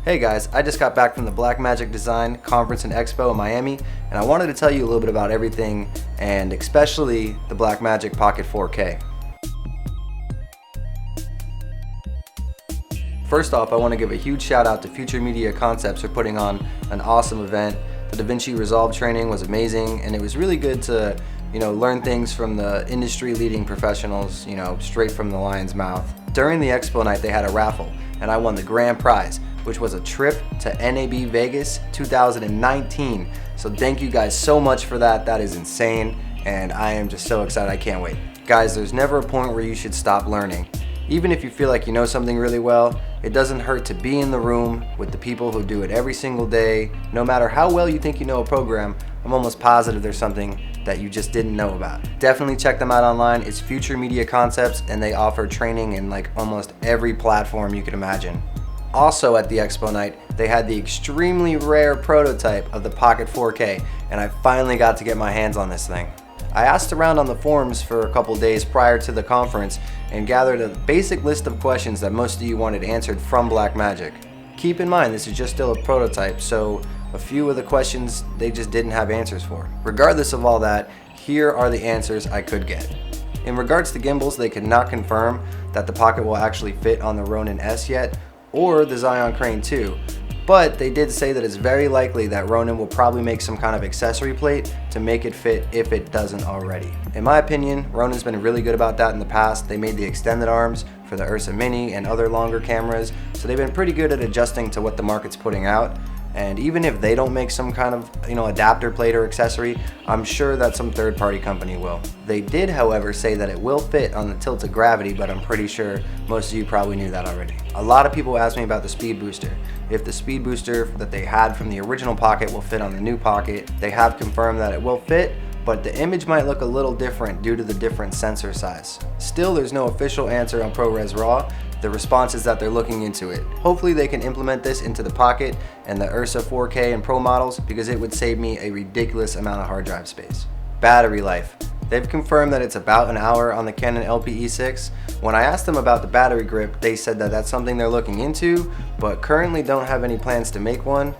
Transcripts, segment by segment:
Hey guys, I just got back from the Blackmagic Design Conference and Expo in Miami, and I wanted to tell you a little bit about everything, and especially the Blackmagic Pocket 4K. First off, I want to give a huge shout out to Future Media Concepts for putting on an awesome event. The DaVinci Resolve training was amazing, and it was really good to learn things from the industry leading professionals, straight from the lion's mouth. During the expo night, they had a raffle, and I won the grand prize, which was a trip to NAB Vegas 2019. So thank you guys so much for that. That is insane, and I am just so excited. I can't wait. Guys, there's never a point where you should stop learning. Even if you feel like you know something really well, it doesn't hurt to be in the room with the people who do it every single day. No matter how well you think you know a program, I'm almost positive there's something that you just didn't know about. Definitely check them out online. It's Future Media Concepts, and they offer training in like almost every platform you could imagine. Also at the expo night, they had the extremely rare prototype of the Pocket 4K, and I finally got to get my hands on this thing. I asked around on the forums for a couple days prior to the conference and gathered a basic list of questions that most of you wanted answered from Blackmagic. Keep in mind, this is just still a prototype, so a few of the questions they just didn't have answers for. Regardless of all that, here are the answers I could get. In regards to gimbals, they could not confirm that the Pocket will actually fit on the Ronin S yet, or the Zion Crane 2, but they did say that it's very likely that Ronin will probably make some kind of accessory plate to make it fit if it doesn't already. In my opinion, Ronin's been really good about that in the past. They made the extended arms for the Ursa Mini and other longer cameras, so they've been pretty good at adjusting to what the market's putting out. And even if they don't make some kind of adapter plate or accessory, I'm sure that some third-party company will. They did, however, say that it will fit on the tilted gravity, but I'm pretty sure most of you probably knew that already. A lot of people ask me about the speed booster. If the speed booster that they had from the original Pocket will fit on the new Pocket. They have confirmed that it will fit, but the image might look a little different due to the different sensor size. Still, there's no official answer on ProRes RAW. The response is that they're looking into it. Hopefully they can implement this into the Pocket and the Ursa 4K and Pro models, because it would save me a ridiculous amount of hard drive space. Battery life. They've confirmed that it's about an hour on the Canon LPE6. When I asked them about the battery grip, they said that that's something they're looking into, but currently don't have any plans to make one.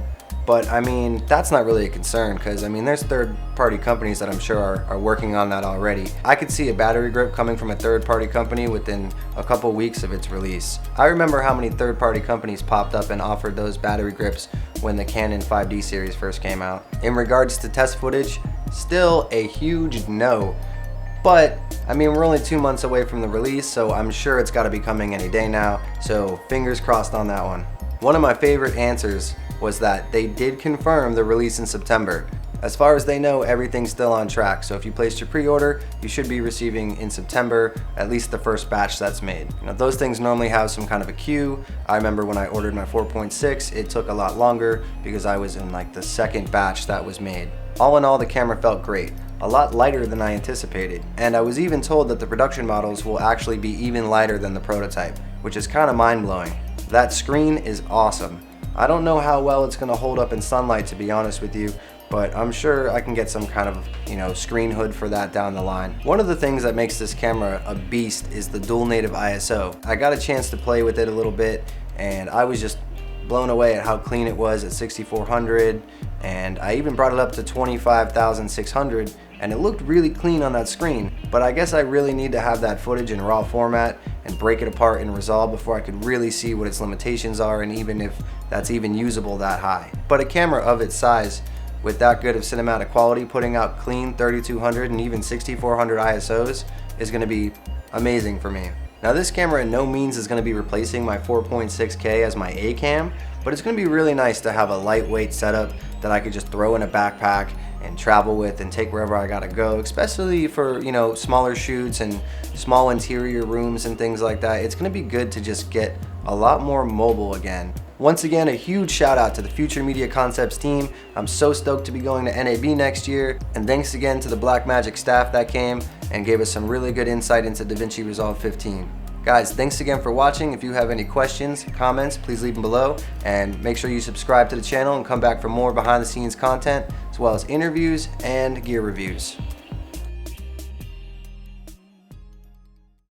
But I mean, that's not really a concern, because I mean, there's third-party companies that I'm sure are working on that already. I could see a battery grip coming from a third-party company within a couple weeks of its release. I remember how many third-party companies popped up and offered those battery grips when the Canon 5D series first came out. In regards to test footage, still a huge no. But I mean, we're only 2 months away from the release, so I'm sure it's got to be coming any day now. So fingers crossed on that one. One of my favorite answers was that they did confirm the release in September. As far as they know, everything's still on track, so if you placed your pre-order, you should be receiving in September at least the first batch that's made. Those things normally have some kind of a queue. I remember when I ordered my 4.6, it took a lot longer because I was in like the second batch that was made. All in all, the camera felt great. A lot lighter than I anticipated, and I was even told that the production models will actually be even lighter than the prototype, which is kind of mind-blowing. That screen is awesome. I don't know how well it's going to hold up in sunlight, to be honest with you, but I'm sure I can get some kind of screen hood for that down the line. One of the things that makes this camera a beast is the dual native ISO. I got a chance to play with it a little bit, and I was just blown away at how clean it was at 6400, and I even brought it up to 25,600, and it looked really clean on that screen. But I guess I really need to have that footage in RAW format and break it apart in Resolve before I could really see what its limitations are, and even if that's even usable that high. But a camera of its size with that good of cinematic quality, putting out clean 3200 and even 6400 ISOs is going to be amazing for me. Now, this camera in no means is going to be replacing my 4.6K as my A cam, but it's going to be really nice to have a lightweight setup that I could just throw in a backpack and travel with and take wherever I gotta go, especially for smaller shoots and small interior rooms and things like that. It's gonna be good to just get a lot more mobile again. Once again, a huge shout out to the Future Media Concepts team. I'm so stoked to be going to NAB next year, and thanks again to the Blackmagic staff that came and gave us some really good insight into DaVinci Resolve 15. Guys, thanks again for watching. If you have any questions, comments, please leave them below, and make sure you subscribe to the channel and come back for more behind the scenes content, as well as interviews and gear reviews.